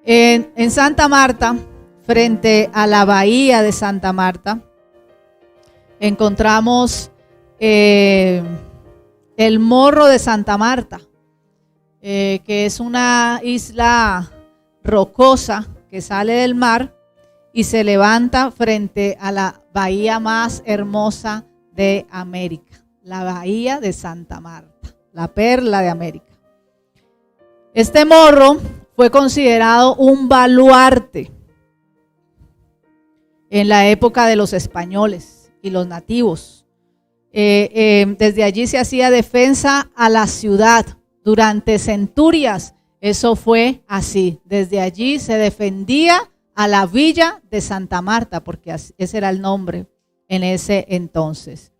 En Santa Marta, frente a la bahía de Santa Marta, encontramos el Morro de Santa Marta, que es una isla rocosa que sale del mar y se levanta frente a la bahía más hermosa de América, la bahía de Santa Marta, la perla de América. Este morro fue considerado un baluarte en la época de los españoles y los nativos. Desde allí se hacía defensa a la ciudad durante centurias. Eso fue así. Desde allí se defendía a la villa de Santa Marta, porque ese era el nombre en ese entonces.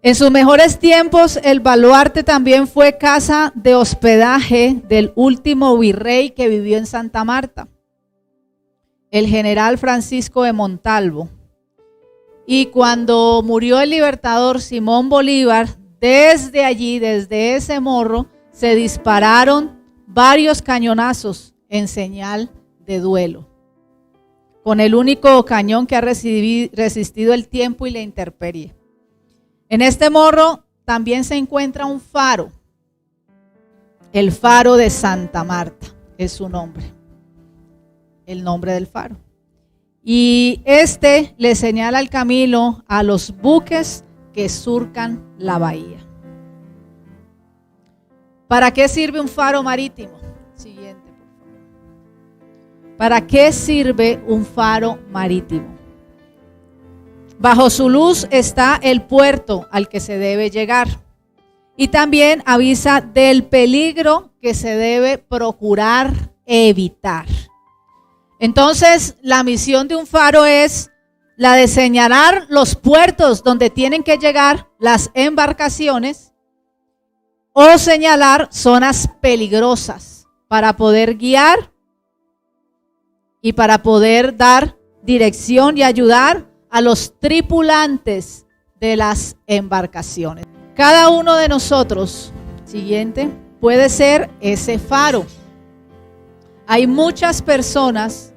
En sus mejores tiempos, el baluarte también fue casa de hospedaje del último virrey que vivió en Santa Marta, el general Francisco de Montalvo. Y cuando murió el libertador Simón Bolívar, desde allí, desde ese morro, se dispararon varios cañonazos en señal de duelo, con el único cañón que ha resistido el tiempo y la intemperie. En este morro también se encuentra un faro, el faro de Santa Marta, es su nombre, el nombre del faro. Y este le señala el camino a los buques que surcan la bahía. ¿Para qué sirve un faro marítimo? Siguiente, por favor. ¿Para qué sirve un faro marítimo? Bajo su luz está el puerto al que se debe llegar. Y también avisa del peligro que se debe procurar evitar. Entonces, la misión de un faro es la de señalar los puertos donde tienen que llegar las embarcaciones o señalar zonas peligrosas para poder guiar y para poder dar dirección y ayudar a los tripulantes de las embarcaciones. Cada uno de nosotros, siguiente, puede ser ese faro. Hay muchas personas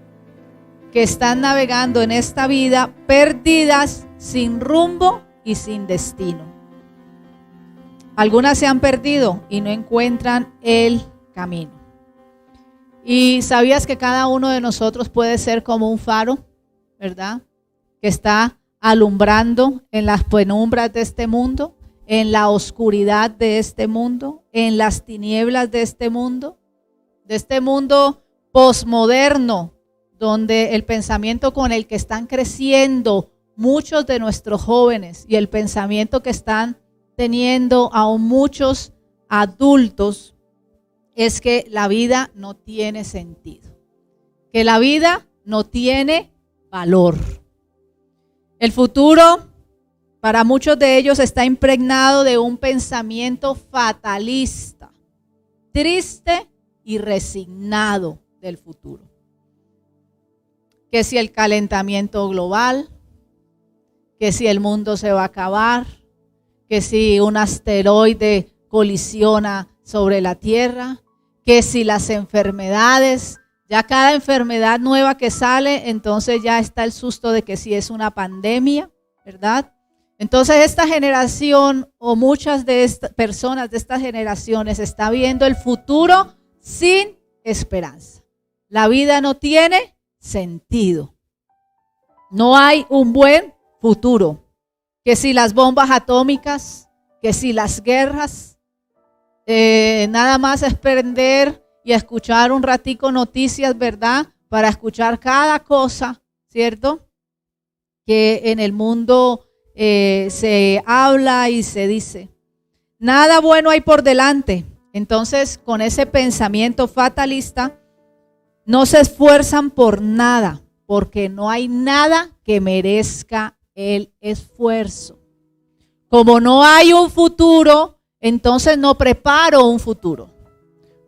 que están navegando en esta vida perdidas, sin rumbo y sin destino. Algunas se han perdido y no encuentran el camino. ¿Y sabías que cada uno de nosotros puede ser como un faro, verdad? Que está alumbrando en las penumbras de este mundo, en la oscuridad de este mundo, en las tinieblas de este mundo posmoderno, donde el pensamiento con el que están creciendo muchos de nuestros jóvenes y el pensamiento que están teniendo aún muchos adultos es que la vida no tiene sentido, que la vida no tiene valor. El futuro para muchos de ellos está impregnado de un pensamiento fatalista, triste y resignado del futuro. Que si el calentamiento global, que si el mundo se va a acabar, que si un asteroide colisiona sobre la Tierra, que si las enfermedades, ya cada enfermedad nueva que sale, entonces ya está el susto de que si es una pandemia, ¿verdad? Entonces esta generación o muchas de estas personas de estas generaciones está viendo el futuro sin esperanza. La vida no tiene sentido. No hay un buen futuro. Que si las bombas atómicas, que si las guerras, nada más es prender y escuchar un ratico noticias, ¿verdad? Para escuchar cada cosa, ¿cierto? Que en el mundo se habla y se dice. Nada bueno hay por delante. Entonces, con ese pensamiento fatalista, no se esfuerzan por nada, porque no hay nada que merezca el esfuerzo. Como no hay un futuro, entonces no preparo un futuro.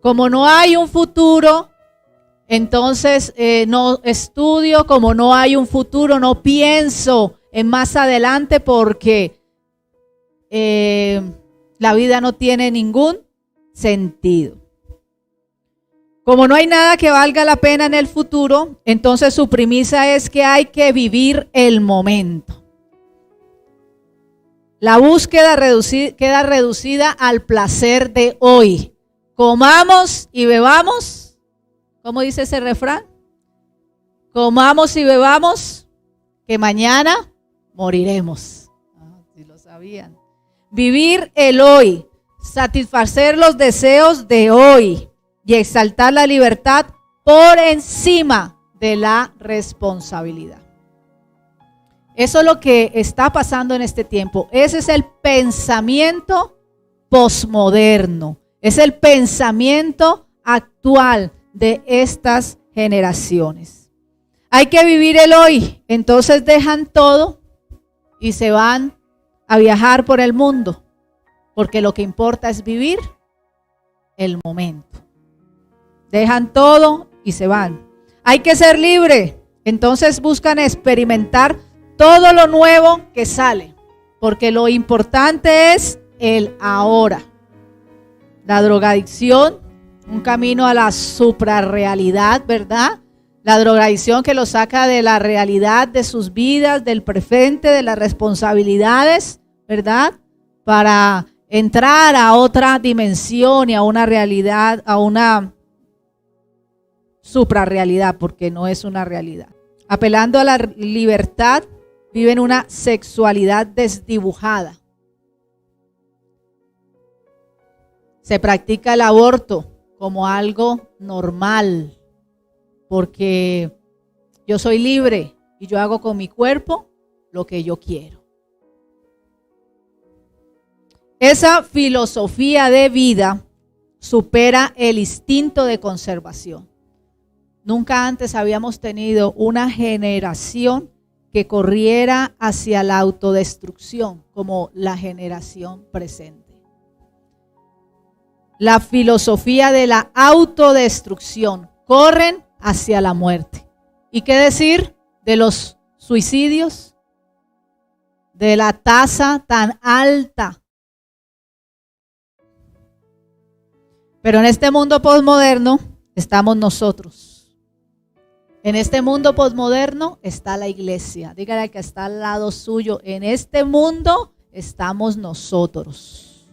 Como no hay un futuro, entonces no estudio. Como no hay un futuro, no pienso en más adelante, porque la vida no tiene ningún sentido. Como no hay nada que valga la pena en el futuro, entonces su premisa es que hay que vivir el momento. La búsqueda queda reducida al placer de hoy. Comamos y bebamos. ¿Cómo dice ese refrán? Comamos y bebamos, que mañana moriremos. Si lo sabían. Vivir el hoy, satisfacer los deseos de hoy y exaltar la libertad por encima de la responsabilidad. Eso es lo que está pasando en este tiempo. Ese es el pensamiento posmoderno. Es el pensamiento actual de estas generaciones. Hay que vivir el hoy. Entonces dejan todo y se van a viajar por el mundo. Porque lo que importa es vivir el momento. Dejan todo y se van. Hay que ser libre. Entonces buscan experimentar todo lo nuevo que sale. Porque lo importante es el ahora. La drogadicción, un camino a la suprarrealidad, ¿verdad? La drogadicción que los saca de la realidad de sus vidas, del presente, de las responsabilidades, ¿verdad? Para entrar a otra dimensión y a una realidad, a una suprarrealidad, porque no es una realidad. Apelando a la libertad, viven una sexualidad desdibujada. Se practica el aborto como algo normal, porque yo soy libre y yo hago con mi cuerpo lo que yo quiero. Esa filosofía de vida supera el instinto de conservación. Nunca antes habíamos tenido una generación que corriera hacia la autodestrucción como la generación presente. La filosofía de la autodestrucción, corren hacia la muerte. ¿Y qué decir de los suicidios? De la tasa tan alta. Pero en este mundo posmoderno estamos nosotros. En este mundo posmoderno está la iglesia. Dígale al que está al lado suyo. En este mundo estamos nosotros.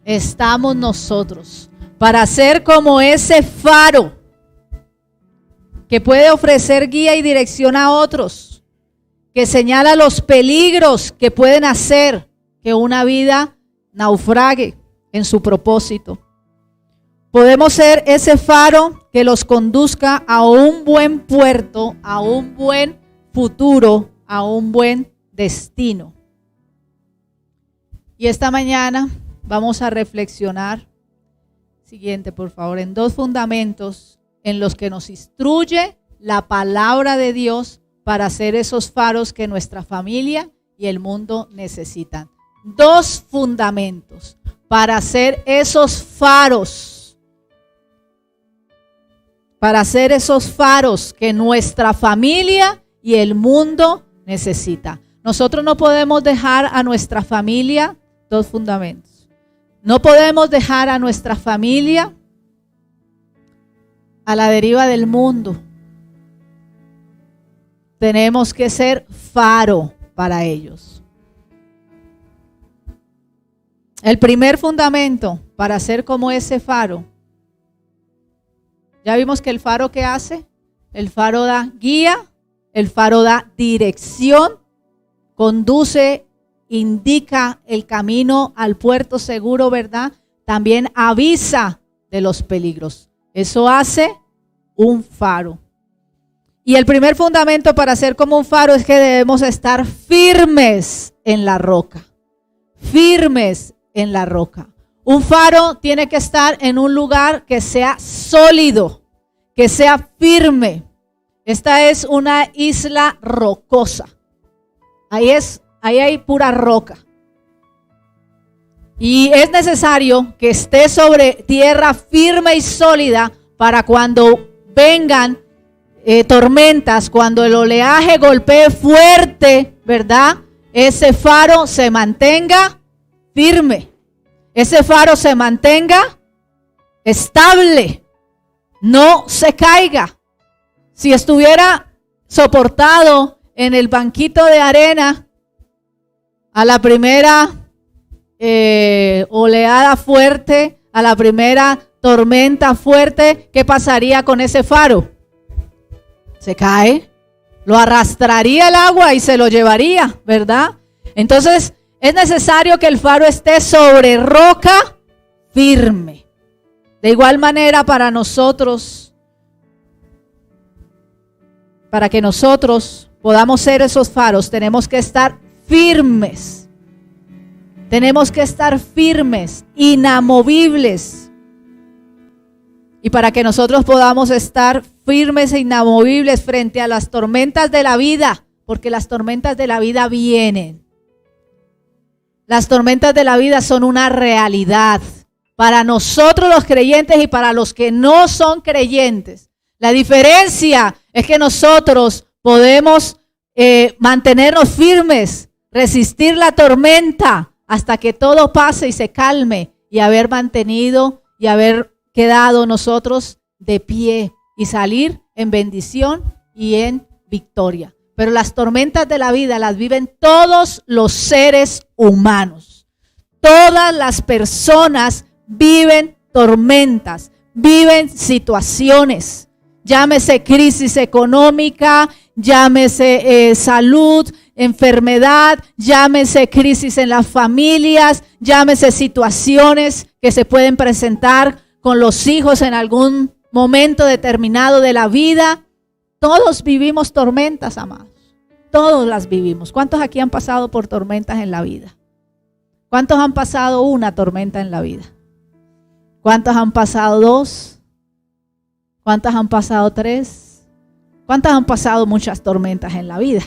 Estamos nosotros. Para ser como ese faro que puede ofrecer guía y dirección a otros. Que señala los peligros que pueden hacer que una vida naufrague en su propósito. Podemos ser ese faro que los conduzca a un buen puerto, a un buen futuro, a un buen destino. Y esta mañana vamos a reflexionar, siguiente por favor, en dos fundamentos en los que nos instruye la palabra de Dios para ser esos faros que nuestra familia y el mundo necesitan. Dos fundamentos para ser esos faros. Para ser esos faros que nuestra familia y el mundo necesita. Nosotros no podemos dejar a nuestra familia, dos fundamentos. No podemos dejar a nuestra familia a la deriva del mundo. Tenemos que ser faro para ellos. El primer fundamento para ser como ese faro. Ya vimos que el faro, ¿qué hace? El faro da guía, el faro da dirección, conduce, indica el camino al puerto seguro, ¿verdad? También avisa de los peligros. Eso hace un faro. Y el primer fundamento para ser como un faro es que debemos estar firmes en la roca. Firmes en la roca. Un faro tiene que estar en un lugar que sea sólido, que sea firme. Esta es una isla rocosa. Ahí hay pura roca. Y es necesario que esté sobre tierra firme y sólida para cuando vengan tormentas, cuando el oleaje golpee fuerte, ¿verdad? Ese faro se mantenga firme. Ese faro se mantenga estable. no se caiga. Si estuviera soportado en el banquito de arena, a la primera oleada fuerte, a la primera tormenta fuerte, ¿qué pasaría con ese faro? Se cae, lo arrastraría el agua y se lo llevaría, ¿verdad? Entonces es necesario que el faro esté sobre roca firme. De igual manera para nosotros, para que nosotros podamos ser esos faros, tenemos que estar firmes. Tenemos que estar firmes, inamovibles. Y para que nosotros podamos estar firmes e inamovibles frente a las tormentas de la vida, porque las tormentas de la vida vienen. Las tormentas de la vida son una realidad para nosotros los creyentes y para los que no son creyentes. La diferencia es que nosotros podemos mantenernos firmes, resistir la tormenta hasta que todo pase y se calme, y haber mantenido y haber quedado nosotros de pie y salir en bendición y en victoria. Pero las tormentas de la vida las viven todos los seres humanos. Todas las personas viven tormentas, viven situaciones. Llámese crisis económica, llámese salud, enfermedad, llámese crisis en las familias, llámese situaciones que se pueden presentar con los hijos en algún momento determinado de la vida. Todos vivimos tormentas, amados. Todos las vivimos. ¿Cuántos aquí han pasado por tormentas en la vida? ¿Cuántos han pasado una tormenta en la vida? ¿Cuántos han pasado dos? ¿Cuántas han pasado tres? ¿Cuántas han pasado muchas tormentas en la vida?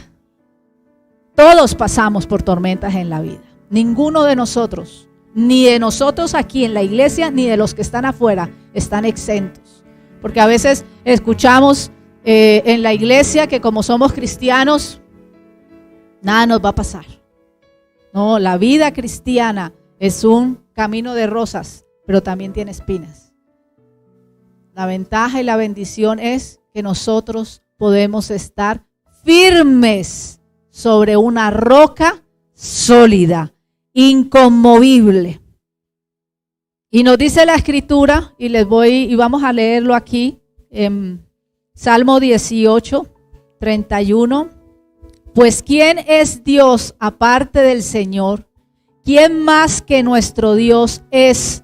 Todos pasamos por tormentas en la vida. Ninguno de nosotros, ni de nosotros aquí en la iglesia, ni de los que están afuera, están exentos. Porque a veces escuchamos en la iglesia que como somos cristianos, nada nos va a pasar. No, la vida cristiana es un camino de rosas, pero también tiene espinas. La ventaja y la bendición es que nosotros podemos estar firmes sobre una roca sólida, inconmovible. Y nos dice la escritura, y vamos a leerlo aquí, en Salmo 18, 31. Pues ¿quién es Dios aparte del Señor? ¿Quién más que nuestro Dios es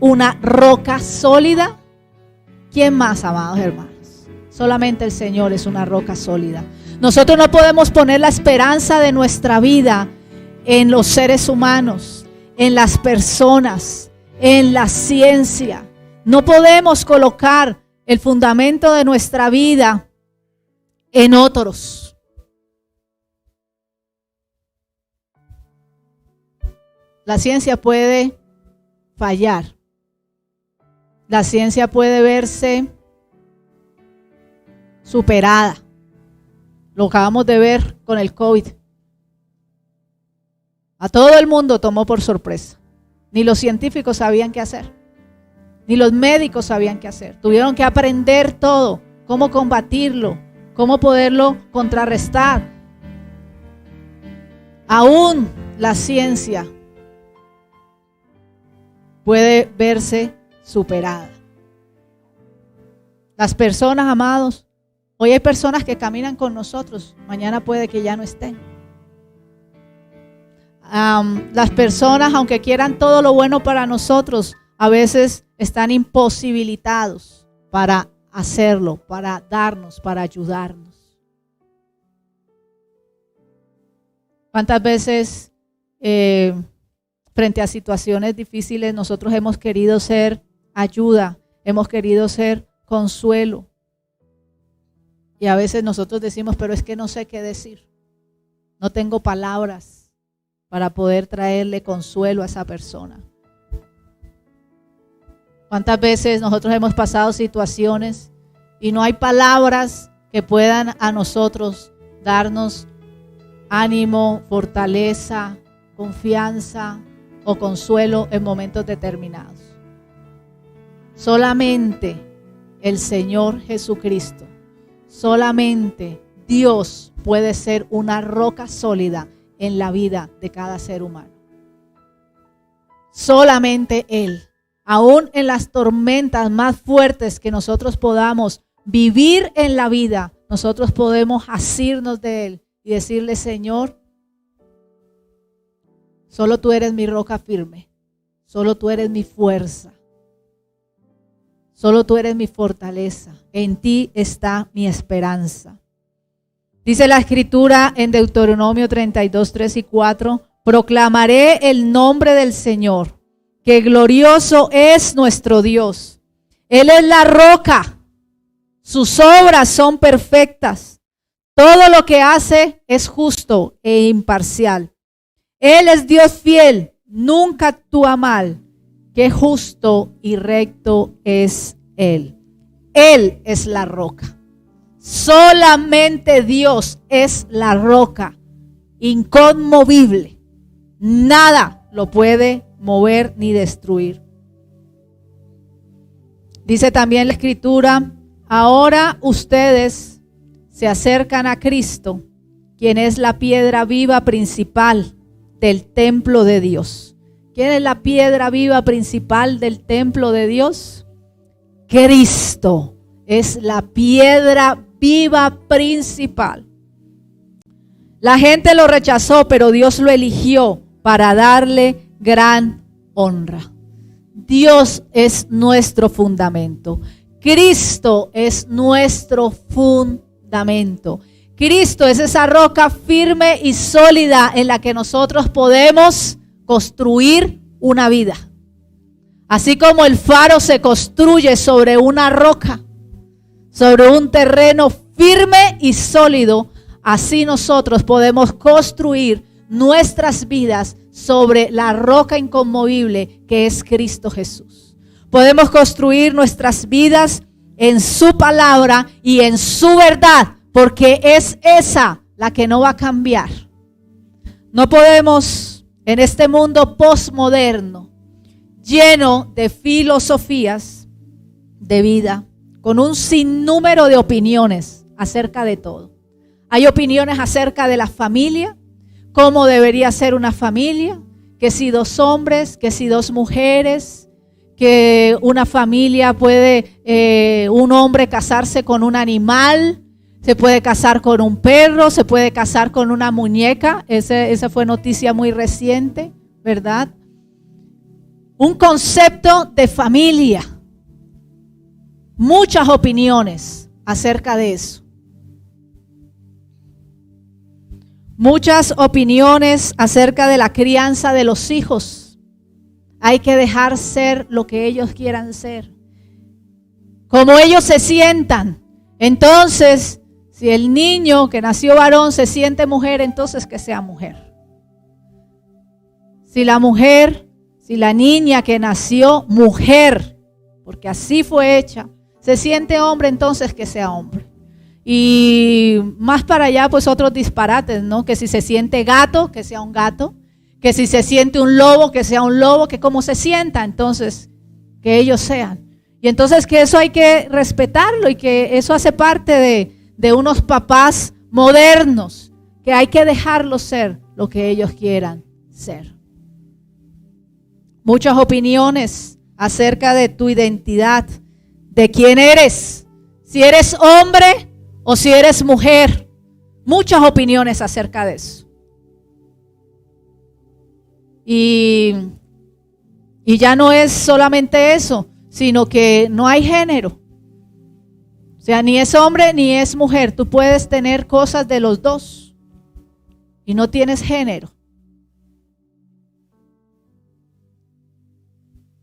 una roca sólida? ¿Quién más, amados hermanos? Solamente el Señor es una roca sólida. Nosotros no podemos poner la esperanza de nuestra vida en los seres humanos, en las personas, en la ciencia. No podemos colocar el fundamento de nuestra vida en otros. La ciencia puede fallar. La ciencia puede verse superada. Lo acabamos de ver con el COVID. A todo el mundo tomó por sorpresa. Ni los científicos sabían qué hacer. Ni los médicos sabían qué hacer. Tuvieron que aprender todo. Cómo combatirlo. Cómo poderlo contrarrestar. Aún la ciencia puede verse superada. Las personas, amados, hoy hay personas que caminan con nosotros, mañana puede que ya no estén. Las personas, aunque quieran todo lo bueno para nosotros, a veces están imposibilitados para hacerlo, para darnos, para ayudarnos. ¿Cuántas veces frente a situaciones difíciles nosotros hemos querido ser ayuda, hemos querido ser consuelo? Y a veces nosotros decimos, pero es que no sé qué decir. No tengo palabras para poder traerle consuelo a esa persona. ¿Cuántas veces nosotros hemos pasado situaciones y no hay palabras que puedan a nosotros darnos ánimo, fortaleza, confianza o consuelo en momentos determinados? Solamente el Señor Jesucristo, solamente Dios puede ser una roca sólida en la vida de cada ser humano. Solamente Él. Aún en las tormentas más fuertes que nosotros podamos vivir en la vida, nosotros podemos asirnos de Él y decirle: Señor, solo tú eres mi roca firme, solo tú eres mi fuerza, solo tú eres mi fortaleza, en ti está mi esperanza. Dice la Escritura en Deuteronomio 32, 3 y 4: proclamaré el nombre del Señor, que glorioso es nuestro Dios. Él es la roca, sus obras son perfectas, todo lo que hace es justo e imparcial. Él es Dios fiel, nunca actúa mal, que justo y recto es Él. Él es la roca. Solamente Dios es la roca, inconmovible. Nada lo puede mover ni destruir. Dice también la Escritura: ahora ustedes se acercan a Cristo, quien es la piedra viva principal del templo de Dios. ¿Quién es la piedra viva principal del templo de Dios? Cristo es la piedra viva principal. La gente lo rechazó, pero Dios lo eligió para darle gran honra. Dios es nuestro fundamento. Cristo es nuestro fundamento. Cristo es esa roca firme y sólida en la que nosotros podemos construir una vida. Así como el faro se construye sobre una roca, sobre un terreno firme y sólido, así nosotros podemos construir nuestras vidas sobre la roca inconmovible que es Cristo Jesús. Podemos construir nuestras vidas en su palabra y en su verdad, porque es esa la que no va a cambiar. No podemos, en este mundo postmoderno, lleno de filosofías de vida, con un sinnúmero de opiniones acerca de todo. Hay opiniones acerca de la familia, cómo debería ser una familia, que si 2 hombres, que si 2 mujeres, que una familia puede, un hombre casarse con un animal, se puede casar con un perro, se puede casar con una muñeca. Esa fue noticia muy reciente, ¿verdad? Un concepto de familia. Muchas opiniones acerca de eso. Muchas opiniones acerca de la crianza de los hijos. Hay que dejar ser lo que ellos quieran ser, como ellos se sientan. Entonces, si el niño que nació varón se siente mujer, entonces que sea mujer. Si la mujer, si la niña que nació mujer, porque así fue hecha, se siente hombre, entonces que sea hombre. Y más para allá, pues otros disparates, ¿no? Que si se siente gato, que sea un gato. Que si se siente un lobo, que sea un lobo. Que como se sienta, entonces, que ellos sean. Y entonces que eso hay que respetarlo y que eso hace parte de unos papás modernos. Que hay que dejarlos ser lo que ellos quieran ser. Muchas opiniones acerca de tu identidad, de quién eres. Si eres hombre o si eres mujer. Muchas opiniones acerca de eso. Y ya no es solamente eso, sino que no hay género. O sea, ni es hombre ni es mujer. Tú puedes tener cosas de los dos y no tienes género.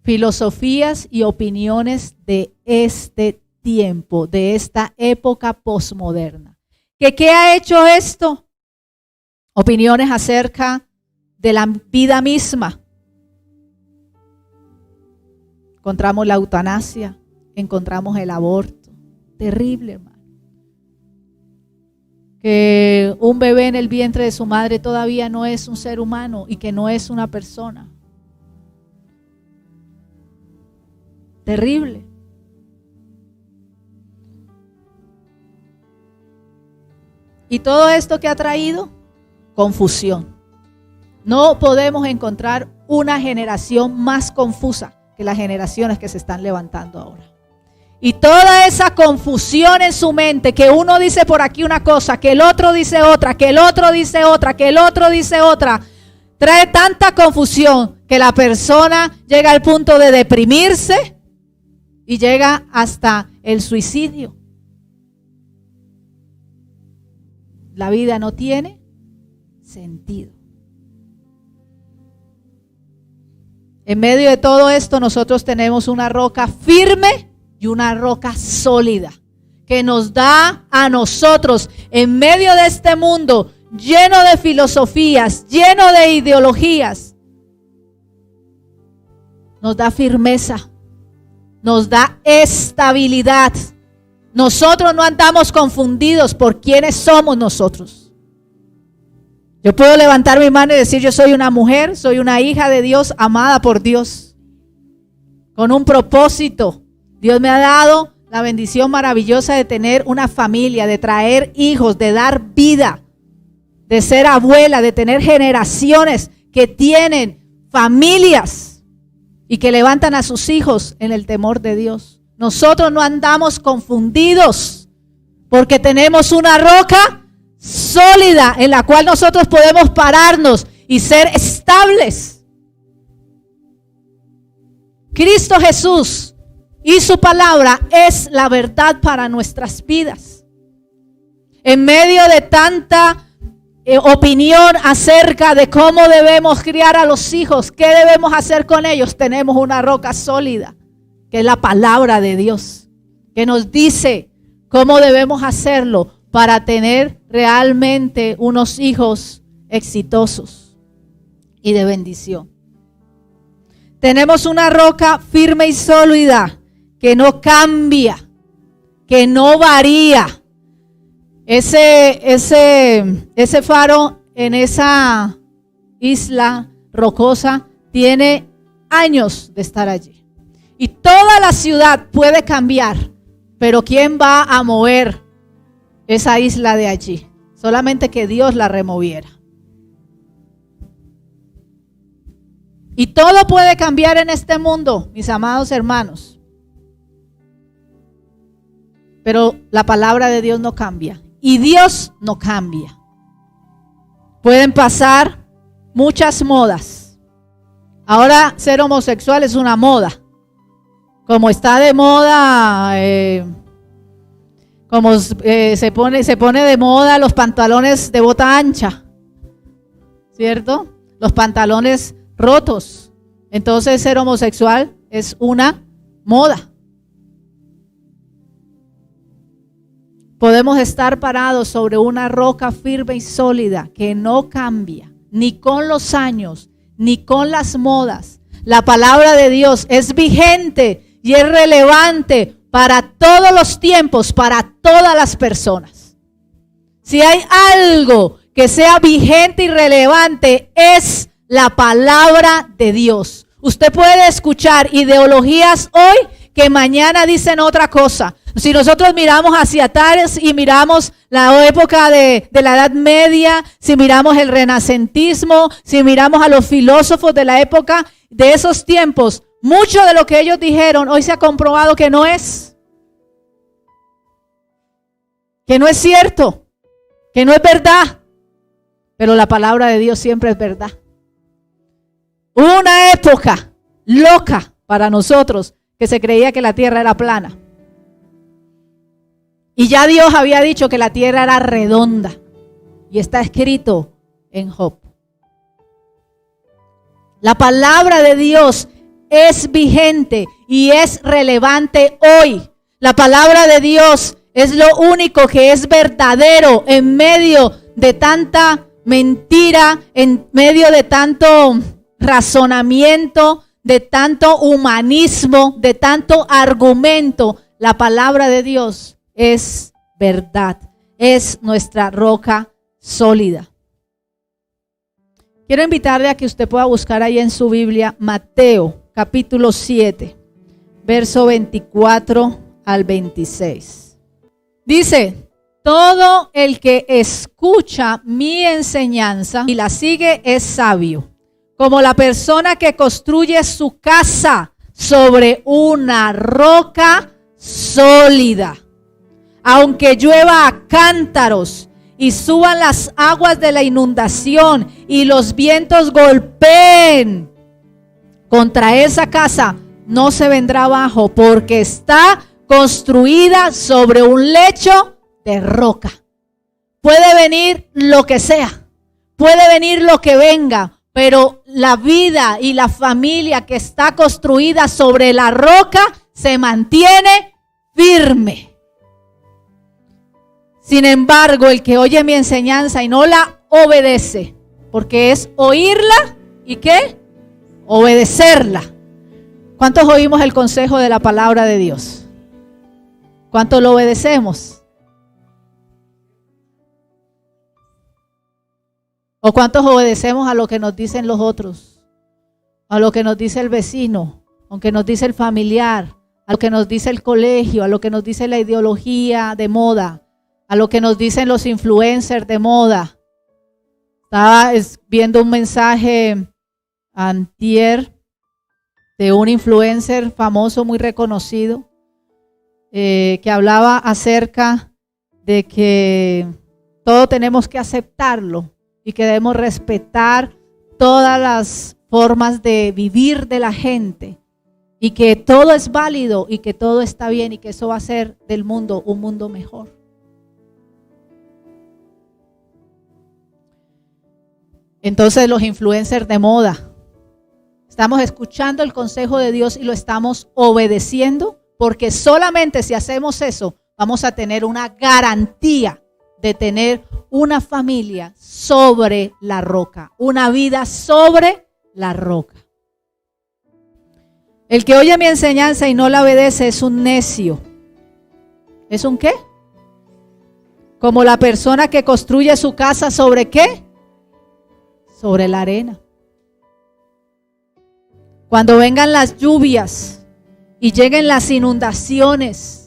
Filosofías y opiniones de este tiempo, de esta época posmoderna. ¿Qué ha hecho esto? Opiniones acerca de la vida misma. Encontramos la eutanasia, encontramos el aborto. Terrible, hermano. Que un bebé en el vientre de su madre todavía no es un ser humano y que no es una persona. Terrible. ¿Y todo esto que ha traído? Confusión. No podemos encontrar una generación más confusa que las generaciones que se están levantando ahora. Y toda esa confusión en su mente, que uno dice por aquí una cosa, que el otro dice otra, que el otro dice otra, que el otro dice otra, trae tanta confusión que la persona llega al punto de deprimirse y llega hasta el suicidio. La vida no tiene sentido. En medio de todo esto, nosotros tenemos una roca firme y una roca sólida que nos da a nosotros, en medio de este mundo lleno de filosofías, lleno de ideologías, nos da firmeza, nos da estabilidad. Nosotros no andamos confundidos por quiénes somos nosotros. Yo puedo levantar mi mano y decir: yo soy una mujer, soy una hija de Dios, amada por Dios, con un propósito. Dios me ha dado la bendición maravillosa de tener una familia, de traer hijos, de dar vida, de ser abuela, de tener generaciones que tienen familias y que levantan a sus hijos en el temor de Dios. Nosotros no andamos confundidos porque tenemos una roca sólida en la cual nosotros podemos pararnos y ser estables. Cristo Jesús y su palabra es la verdad para nuestras vidas. En medio de tanta opinión acerca de cómo debemos criar a los hijos, qué debemos hacer con ellos, tenemos una roca sólida, que es la palabra de Dios, que nos dice cómo debemos hacerlo para tener realmente unos hijos exitosos y de bendición. Tenemos una roca firme y sólida que no cambia, que no varía. Ese faro en esa isla rocosa tiene años de estar allí. Y toda la ciudad puede cambiar, pero ¿quién va a mover esa isla de allí? Solamente que Dios la removiera. Y todo puede cambiar en este mundo, mis amados hermanos. Pero la palabra de Dios no cambia. Y Dios no cambia. Pueden pasar muchas modas. Ahora ser homosexual es una moda. Como está de moda, se pone de moda los pantalones de bota ancha, ¿cierto? Los pantalones rotos. Entonces ser homosexual es una moda. Podemos estar parados sobre una roca firme y sólida que no cambia, ni con los años, ni con las modas. La palabra de Dios es vigente y es relevante para todos los tiempos, para todas las personas. Si hay algo que sea vigente y relevante, es la palabra de Dios. Usted puede escuchar ideologías hoy que mañana dicen otra cosa. Si nosotros miramos hacia atrás y miramos la época de la Edad Media, si miramos el renacentismo, si miramos a los filósofos de la época de esos tiempos, mucho de lo que ellos dijeron hoy se ha comprobado que no es cierto, que no es verdad. Pero la palabra de Dios siempre es verdad. Hubo una época loca para nosotros que se creía que la tierra era plana. Y ya Dios había dicho que la tierra era redonda. Y está escrito en Job. La palabra de Dios es vigente y es relevante hoy. La palabra de Dios es lo único que es verdadero en medio de tanta mentira, en medio de tanto razonamiento, de tanto humanismo, de tanto argumento. La palabra de Dios es verdad, es nuestra roca sólida. Quiero invitarle a que usted pueda buscar ahí en su Biblia Mateo capítulo 7, verso 24 al 26. Dice: todo el que escucha mi enseñanza y la sigue es sabio, como la persona que construye su casa sobre una roca sólida. Aunque llueva a cántaros y suban las aguas de la inundación y los vientos golpeen contra esa casa, no se vendrá abajo, porque está construida sobre un lecho de roca. Puede venir lo que sea, puede venir lo que venga, pero la vida y la familia que está construida sobre la roca se mantiene firme. Sin embargo, el que oye mi enseñanza y no la obedece, porque es oírla y ¿qué? Obedecerla. ¿Cuántos oímos el consejo de la palabra de Dios? ¿Cuántos lo obedecemos? ¿O cuántos obedecemos a lo que nos dicen los otros? A lo que nos dice el vecino, a lo que nos dice el familiar, a lo que nos dice el colegio, a lo que nos dice la ideología de moda, a lo que nos dicen los influencers de moda. Estaba viendo un mensaje antier de un influencer famoso muy reconocido que hablaba acerca de que todo tenemos que aceptarlo y que debemos respetar todas las formas de vivir de la gente y que todo es válido y que todo está bien y que eso va a hacer del mundo un mundo mejor. Entonces los influencers de moda, estamos escuchando el consejo de Dios y lo estamos obedeciendo, porque solamente si hacemos eso vamos a tener una garantía de tener una familia sobre la roca, una vida sobre la roca. El que oye mi enseñanza y no la obedece es un necio. ¿Es un qué? Como la persona que construye su casa sobre ¿qué? Sobre la arena. Cuando vengan las lluvias y lleguen las inundaciones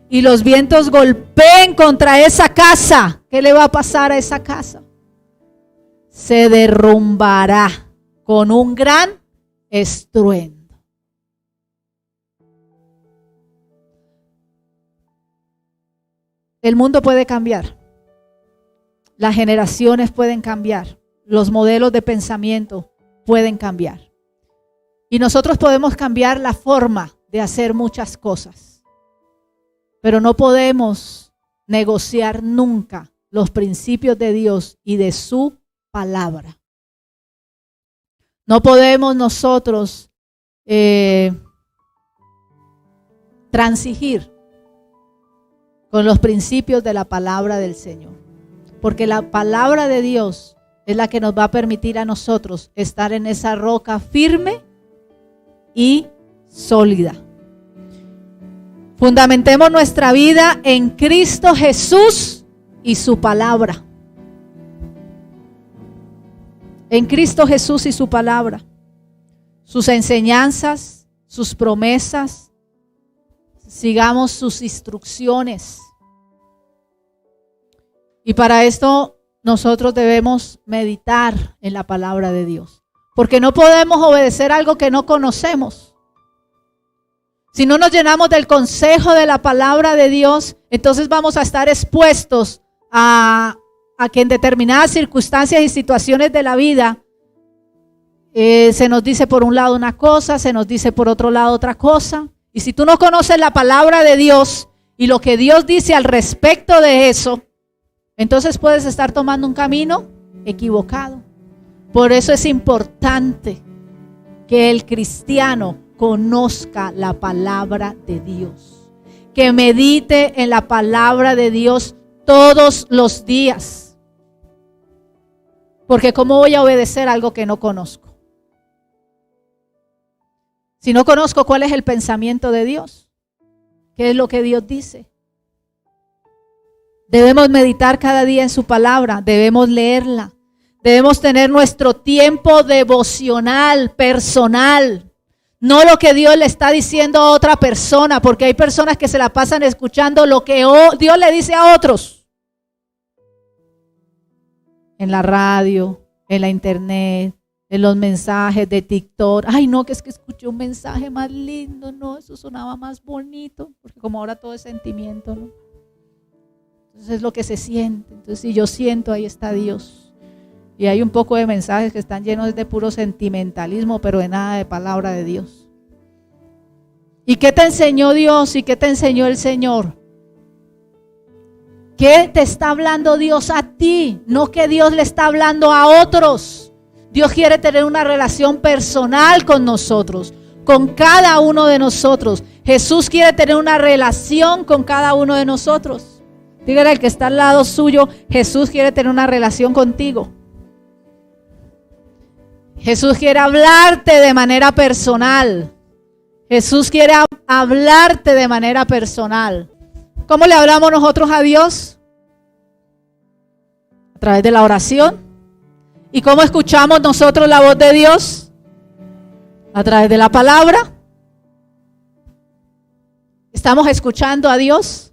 y los vientos golpeen contra esa casa, ¿qué le va a pasar a esa casa? Se derrumbará con un gran estruendo. El mundo puede cambiar, las generaciones pueden cambiar, los modelos de pensamiento pueden cambiar. Y nosotros podemos cambiar la forma de hacer muchas cosas. Pero no podemos negociar nunca los principios de Dios y de su palabra. No podemos nosotros transigir con los principios de la palabra del Señor. Porque la palabra de Dios es la que nos va a permitir a nosotros estar en esa roca firme y sólida. Fundamentemos nuestra vida en Cristo Jesús y su palabra. En Cristo Jesús y su palabra. Sus enseñanzas, sus promesas. Sigamos sus instrucciones. Y para esto nosotros debemos meditar en la palabra de Dios. Porque no podemos obedecer algo que no conocemos. Si no nos llenamos del consejo de la palabra de Dios, entonces vamos a estar expuestos a que en determinadas circunstancias y situaciones de la vida se nos dice por un lado una cosa, se nos dice por otro lado otra cosa. Y si tú no conoces la palabra de Dios y lo que Dios dice al respecto de eso, entonces puedes estar tomando un camino equivocado. Por eso es importante que el cristiano conozca la palabra de Dios, que medite en la palabra de Dios todos los días. Porque ¿cómo voy a obedecer algo que no conozco? Si no conozco cuál es el pensamiento de Dios, ¿qué es lo que Dios dice? Debemos meditar cada día en su palabra, debemos leerla, debemos tener nuestro tiempo devocional, personal, no lo que Dios le está diciendo a otra persona, porque hay personas que se la pasan escuchando lo que Dios le dice a otros. en la radio, en la internet, en los mensajes de TikTok. Ay, no, que es que escuché un mensaje más lindo, no, eso sonaba más bonito, porque como ahora todo es sentimiento, ¿no? Entonces es lo que se siente. Entonces si yo siento, ahí está Dios. Y hay un poco de mensajes que están llenos de puro sentimentalismo, pero de nada de palabra de Dios. ¿Y qué te enseñó Dios y qué te enseñó el Señor? ¿Qué te está hablando Dios a ti? No que Dios le está hablando a otros. Dios quiere tener una relación personal con nosotros, con cada uno de nosotros. Jesús quiere tener una relación con cada uno de nosotros. Dígale al que está al lado suyo, Jesús quiere tener una relación contigo. Jesús quiere hablarte de manera personal. Jesús quiere hablarte de manera personal. ¿Cómo le hablamos nosotros a Dios? A través de la oración. ¿Y cómo escuchamos nosotros la voz de Dios? A través de la palabra. ¿Estamos escuchando a Dios?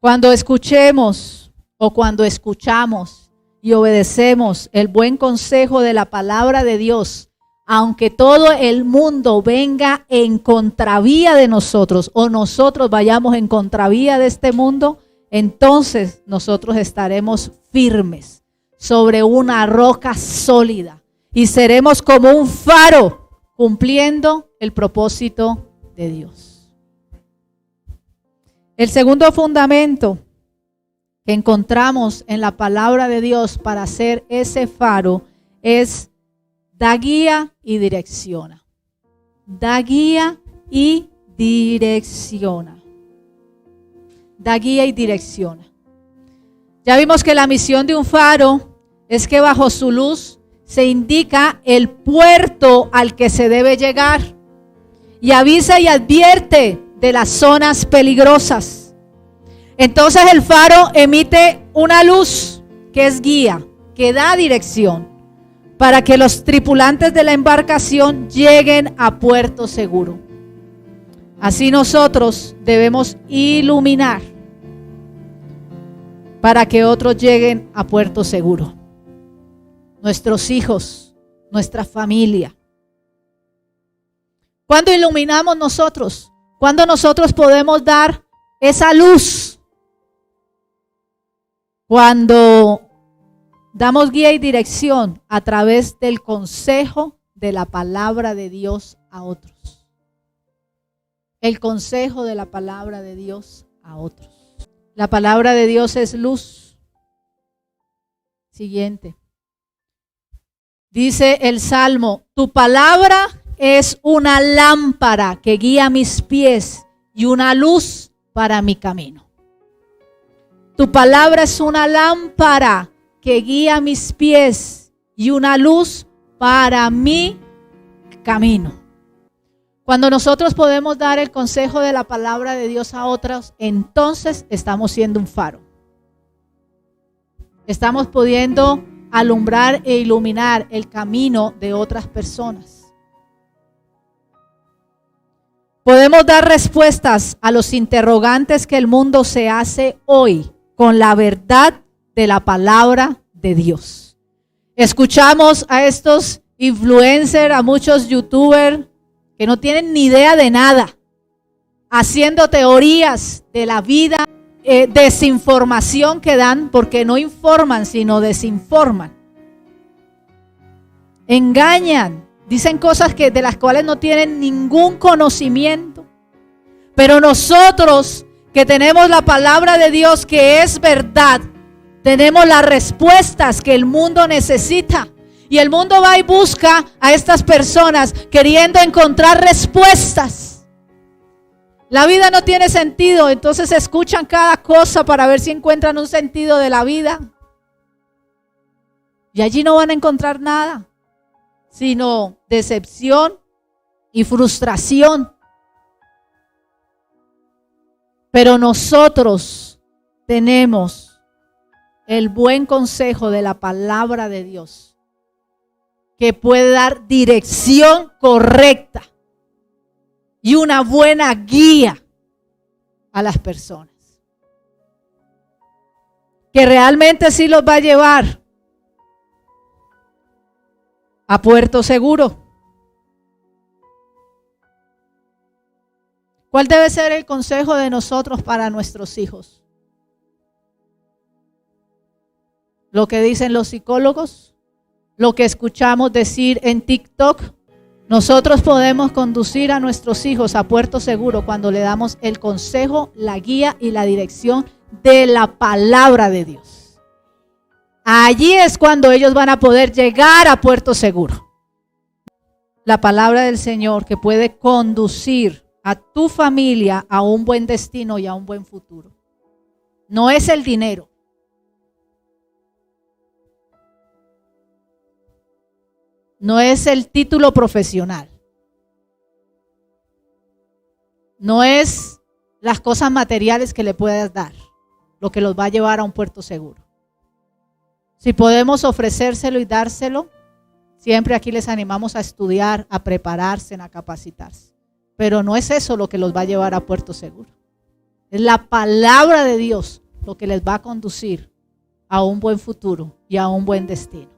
Cuando escuchemos o cuando escuchamos y obedecemos el buen consejo de la palabra de Dios, aunque todo el mundo venga en contravía de nosotros o nosotros vayamos en contravía de este mundo, entonces nosotros estaremos firmes sobre una roca sólida y seremos como un faro cumpliendo el propósito de Dios. El segundo fundamento que encontramos en la palabra de Dios para hacer ese faro es: da guía y direcciona. Da guía y direcciona. Da guía y direcciona. Ya vimos que la misión de un faro es que bajo su luz se indica el puerto al que se debe llegar y avisa y advierte de las zonas peligrosas. Entonces el faro emite una luz que es guía, que da dirección, para que los tripulantes de la embarcación lleguen a puerto seguro. Así nosotros debemos iluminar para que otros lleguen a puerto seguro. Nuestros hijos, nuestra familia. ¿Cuándo iluminamos nosotros? ¿Cuándo nosotros podemos dar esa luz? Cuando damos guía y dirección a través del consejo de la palabra de Dios a otros. El consejo de la palabra de Dios a otros. La palabra de Dios es luz. Siguiente. Dice el Salmo: tu palabra es una lámpara que guía mis pies y una luz para mi camino. Tu palabra es una lámpara que guía mis pies y una luz para mi camino. Cuando nosotros podemos dar el consejo de la palabra de Dios a otros, entonces estamos siendo un faro. Estamos pudiendo alumbrar e iluminar el camino de otras personas. Podemos dar respuestas a los interrogantes que el mundo se hace hoy con la verdad de la palabra de Dios. Escuchamos a estos influencers, a muchos youtubers que no tienen ni idea de nada, haciendo teorías de la vida, desinformación que dan, porque no informan sino desinforman. Engañan, dicen cosas de las cuales no tienen ningún conocimiento. Pero nosotros que tenemos la palabra de Dios, que es verdad, tenemos las respuestas que el mundo necesita. Y el mundo va y busca a estas personas queriendo encontrar respuestas. La vida no tiene sentido, entonces escuchan cada cosa para ver si encuentran un sentido de la vida. Y allí no van a encontrar nada, sino decepción y frustración. Pero nosotros tenemos el buen consejo de la palabra de Dios, que puede dar dirección correcta y una buena guía a las personas. Que realmente sí los va a llevar a puerto seguro. ¿Cuál debe ser el consejo de nosotros para nuestros hijos? Lo que dicen los psicólogos, lo que escuchamos decir en TikTok. Nosotros podemos conducir a nuestros hijos a puerto seguro cuando le damos el consejo, la guía y la dirección de la palabra de Dios. Allí es cuando ellos van a poder llegar a puerto seguro. La palabra del Señor que puede conducir a tu familia a un buen destino y a un buen futuro. No es el dinero. No es el título profesional. No es las cosas materiales que le puedas dar lo que los va a llevar a un puerto seguro. Si podemos ofrecérselo y dárselo, siempre aquí les animamos a estudiar, a prepararse, a capacitarse. Pero no es eso lo que los va a llevar a puerto seguro. Es la palabra de Dios lo que les va a conducir a un buen futuro y a un buen destino.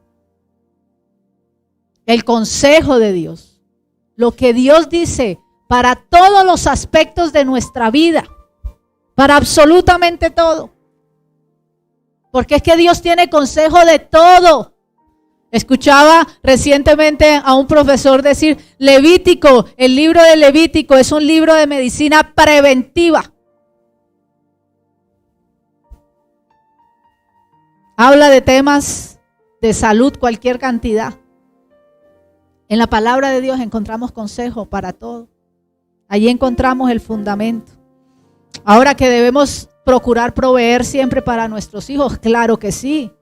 El consejo de Dios, lo que Dios dice para todos los aspectos de nuestra vida, para absolutamente todo. Porque es que Dios tiene consejo de todo. Escuchaba recientemente a un profesor decir, Levítico, el libro de Levítico es un libro de medicina preventiva. Habla de temas de salud, cualquier cantidad. En la palabra de Dios encontramos consejo para todo. Allí encontramos el fundamento. Ahora que debemos procurar proveer siempre para nuestros hijos, claro que sí.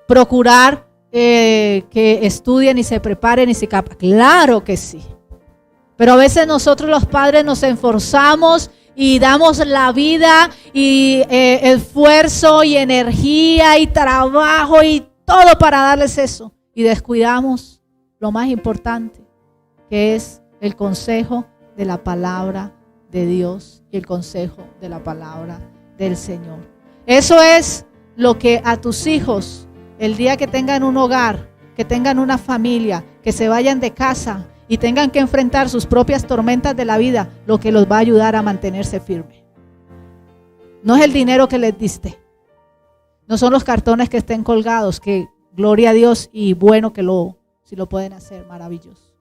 Procurar que estudien y se preparen y se capaciten, claro que sí. Pero a veces nosotros los padres nos esforzamos y damos la vida y esfuerzo y energía y trabajo y todo para darles eso. Y descuidamos lo más importante, que es el consejo de la palabra de Dios y el consejo de la palabra del Señor. Eso es lo que a tus hijos, el día que tengan un hogar, que tengan una familia, que se vayan de casa y tengan que enfrentar sus propias tormentas de la vida, lo que los va a ayudar a mantenerse firmes. No es el dinero que les diste, no son los cartones que estén colgados, que gloria a Dios y bueno que si lo pueden hacer, maravilloso.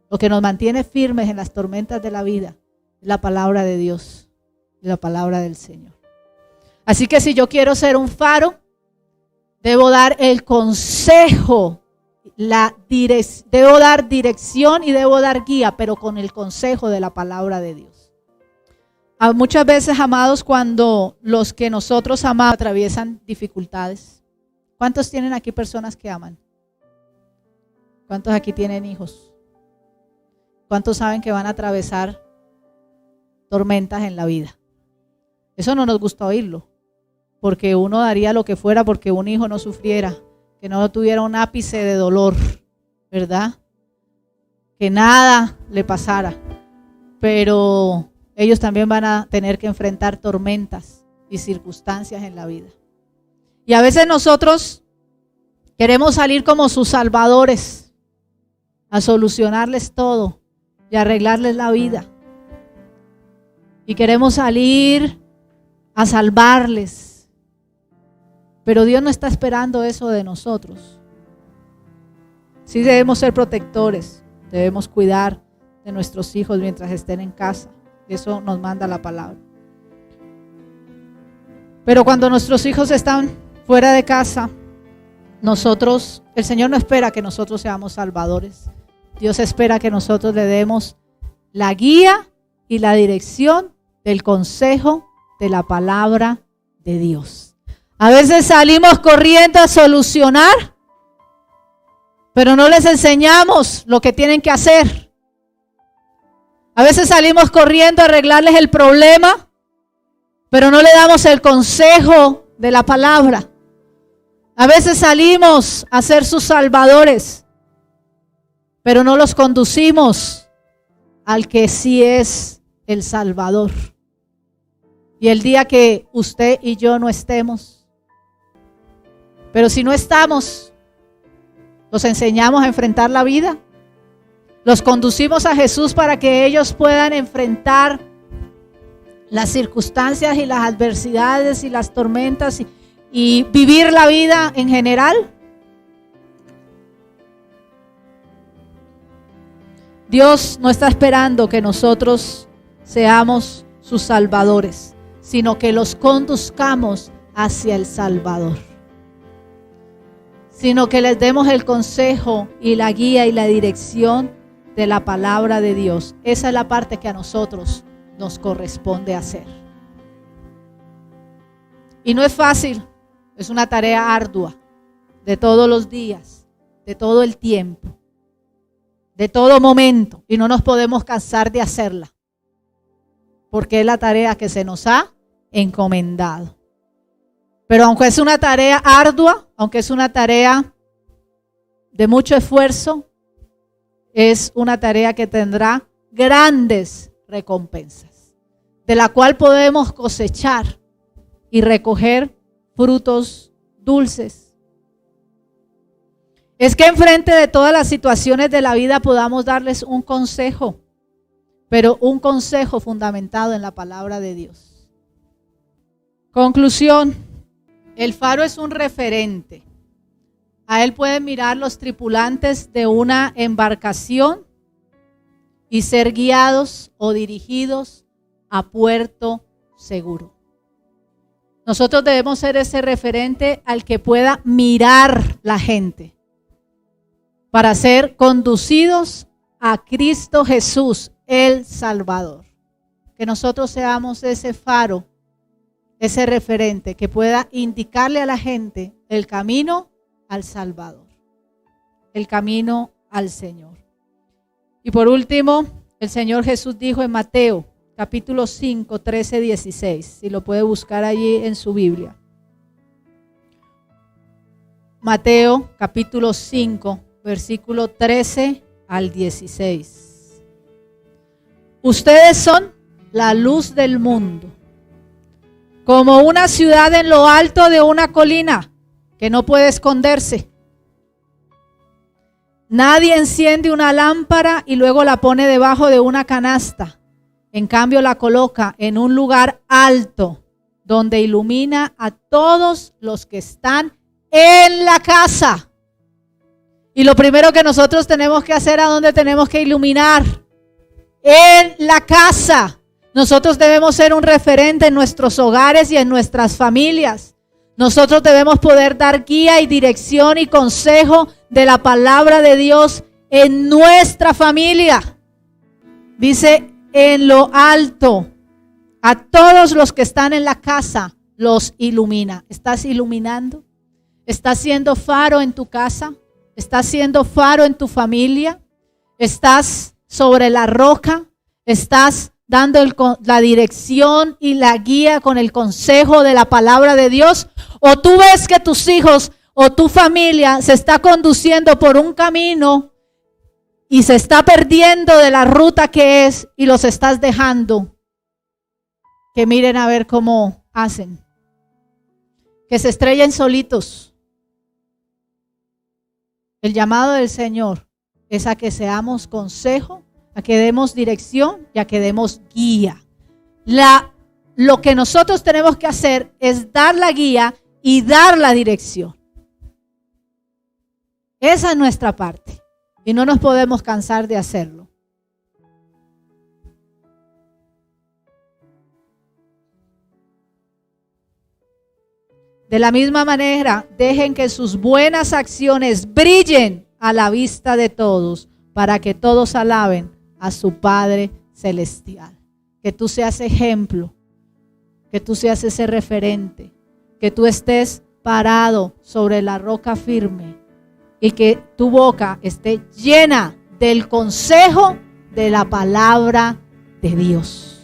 Lo que nos mantiene firmes en las tormentas de la vida es la palabra de Dios y la palabra del Señor. Así que si yo quiero ser un faro, debo dar el consejo, debo dar dirección y debo dar guía, pero con el consejo de la palabra de Dios. Muchas veces, amados, cuando los que nosotros amamos atraviesan dificultades. ¿Cuántos tienen aquí personas que aman? ¿Cuántos aquí tienen hijos? ¿Cuántos saben que van a atravesar tormentas en la vida? Eso no nos gusta oírlo, porque uno daría lo que fuera porque un hijo no sufriera, que no tuviera un ápice de dolor, ¿verdad? Que nada le pasara. Pero ellos también van a tener que enfrentar tormentas y circunstancias en la vida. Y a veces nosotros queremos salir como sus salvadores, a solucionarles todo y arreglarles la vida. Y queremos salir a salvarles. Pero Dios no está esperando eso de nosotros. Sí debemos ser protectores, debemos cuidar de nuestros hijos mientras estén en casa. Eso nos manda la palabra. Pero cuando nuestros hijos están fuera de casa, el Señor no espera que nosotros seamos salvadores. Dios espera que nosotros le demos la guía y la dirección del consejo de la palabra de Dios. A veces salimos corriendo a solucionar, pero no les enseñamos lo que tienen que hacer. A veces salimos corriendo a arreglarles el problema, pero no le damos el consejo de la palabra. A veces salimos a ser sus salvadores, pero no los conducimos al que sí es el Salvador. Y el día que usted y yo no estemos. Pero si no estamos, los enseñamos a enfrentar la vida. Los conducimos a Jesús para que ellos puedan enfrentar las circunstancias y las adversidades y las tormentas y vivir la vida en general. Dios no está esperando que nosotros seamos sus salvadores, sino que los conduzcamos hacia el Salvador. Sino que les demos el consejo y la guía y la dirección de la palabra de Dios. Esa es la parte que a nosotros nos corresponde hacer. Y no es fácil, es una tarea ardua de todos los días, de todo el tiempo, de todo momento, y no nos podemos cansar de hacerla, porque es la tarea que se nos ha encomendado. Pero aunque es una tarea ardua, aunque es una tarea de mucho esfuerzo, es una tarea que tendrá grandes recompensas, de la cual podemos cosechar y recoger frutos dulces. Es que enfrente de todas las situaciones de la vida podamos darles un consejo, pero un consejo fundamentado en la palabra de Dios. Conclusión: el faro es un referente. A él pueden mirar los tripulantes de una embarcación y ser guiados o dirigidos a puerto seguro. Nosotros debemos ser ese referente al que pueda mirar la gente para ser conducidos a Cristo Jesús, el Salvador. Que nosotros seamos ese faro, ese referente que pueda indicarle a la gente el camino al Salvador, el camino al Señor. Y por último, el Señor Jesús dijo en Mateo capítulo 5, 13, 16, si lo puede buscar allí en su Biblia. Mateo capítulo 5, versículo 13 al 16. Ustedes son la luz del mundo, como una ciudad en lo alto de una colina que no puede esconderse. Nadie enciende una lámpara y luego la pone debajo de una canasta. En cambio, la coloca en un lugar alto donde ilumina a todos los que están en la casa. Y lo primero que nosotros tenemos que hacer, ¿a dónde tenemos que iluminar? En la casa. Nosotros debemos ser un referente en nuestros hogares y en nuestras familias. Nosotros debemos poder dar guía y dirección y consejo de la palabra de Dios en nuestra familia. Dice, en lo alto, a todos los que están en la casa, los ilumina. ¿Estás iluminando? ¿Estás siendo faro en tu casa? ¿Estás siendo faro en tu familia? ¿Estás sobre la roca? ¿Estás dando la dirección y la guía con el consejo de la palabra de Dios? ¿O tú ves que tus hijos o tu familia se está conduciendo por un camino y se está perdiendo de la ruta que es y los estás dejando que miren a ver cómo hacen? Que se estrellen solitos. El llamado del Señor es a que seamos consejo, a que demos dirección y a que demos guía. Lo que nosotros tenemos que hacer es dar la guía y dar la dirección. Esa es nuestra parte y no nos podemos cansar de hacerlo. De la misma manera, dejen que sus buenas acciones brillen a la vista de todos, para que todos alaben a su Padre Celestial. Que tú seas ejemplo, que tú seas ese referente, que tú estés parado sobre la roca firme y que tu boca esté llena del consejo de la palabra de Dios.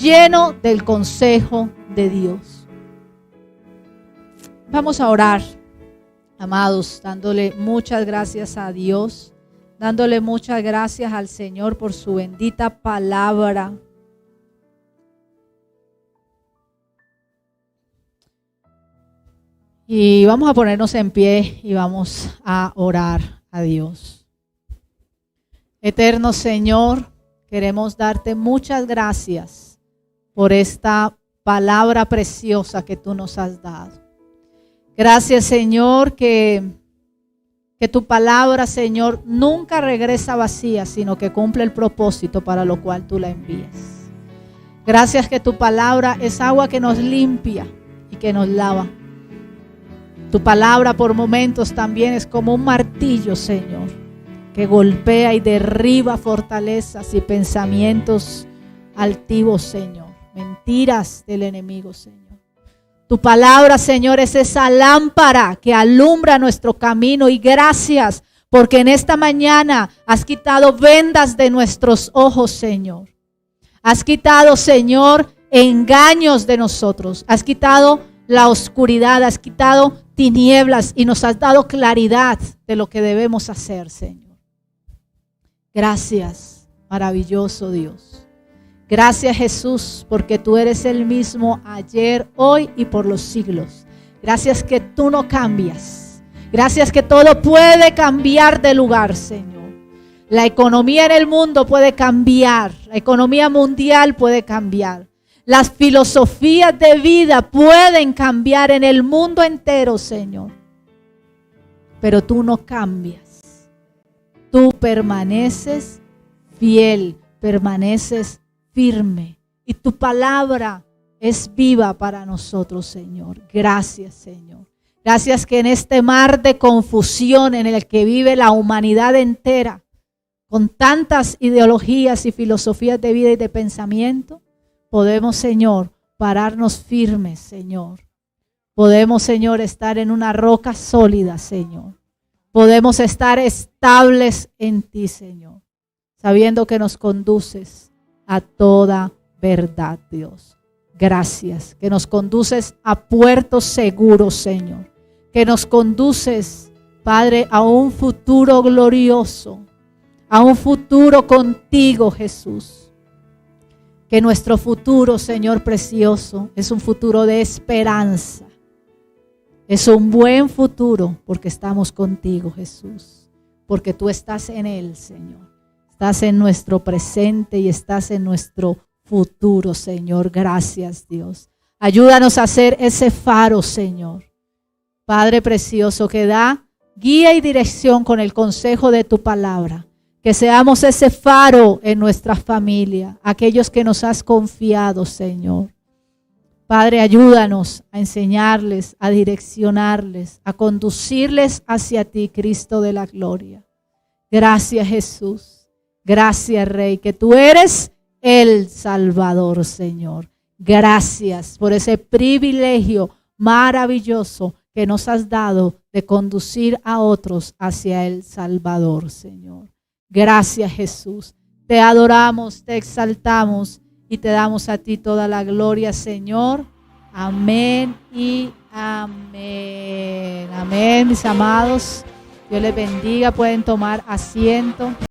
Lleno del consejo de Dios. Vamos a orar, amados, dándole muchas gracias a Dios, dándole muchas gracias al Señor por su bendita palabra. Y vamos a ponernos en pie y vamos a orar a Dios. Eterno Señor, queremos darte muchas gracias por esta palabra preciosa que tú nos has dado. Gracias, Señor, que tu palabra, Señor, nunca regresa vacía, sino que cumple el propósito para lo cual tú la envías. Gracias que tu palabra es agua que nos limpia y que nos lava. Tu palabra por momentos también es como un martillo, Señor, que golpea y derriba fortalezas y pensamientos altivos, Señor. Mentiras del enemigo, Señor. Tu palabra, Señor, es esa lámpara que alumbra nuestro camino. Y gracias porque en esta mañana has quitado vendas de nuestros ojos, Señor. Has quitado, Señor, engaños de nosotros. Has quitado la oscuridad, has quitado tinieblas y nos has dado claridad de lo que debemos hacer, Señor. Gracias, maravilloso Dios. Gracias, Jesús, porque tú eres el mismo ayer, hoy y por los siglos. Gracias que tú no cambias. Gracias que todo puede cambiar de lugar, Señor. La economía en el mundo puede cambiar. La economía mundial puede cambiar. Las filosofías de vida pueden cambiar en el mundo entero, Señor. Pero tú no cambias. Tú permaneces fiel, permaneces firme. Y tu palabra es viva para nosotros, Señor. Gracias, Señor. Gracias que en este mar de confusión en el que vive la humanidad entera, con tantas ideologías y filosofías de vida y de pensamiento, podemos, Señor, pararnos firmes, Señor. Podemos, Señor, estar en una roca sólida, Señor. Podemos estar estables en ti, Señor, sabiendo que nos conduces a toda verdad, Dios. Gracias, que nos conduces a puertos seguros, Señor. Que nos conduces, Padre, a un futuro glorioso, a un futuro contigo, Jesús. Que nuestro futuro, Señor precioso, es un futuro de esperanza. Es un buen futuro porque estamos contigo, Jesús. Porque tú estás en él, Señor. Estás en nuestro presente y estás en nuestro futuro, Señor. Gracias, Dios. Ayúdanos a ser ese faro, Señor. Padre precioso, que da guía y dirección con el consejo de tu palabra. Que seamos ese faro en nuestra familia, aquellos que nos has confiado, Señor. Padre, ayúdanos a enseñarles, a direccionarles, a conducirles hacia ti, Cristo de la gloria. Gracias, Jesús. Gracias, Rey, que tú eres el Salvador, Señor. Gracias por ese privilegio maravilloso que nos has dado de conducir a otros hacia el Salvador, Señor. Gracias, Jesús. Te adoramos, te exaltamos y te damos a ti toda la gloria, Señor. Amén y amén. Amén, mis amados. Dios les bendiga. Pueden tomar asiento.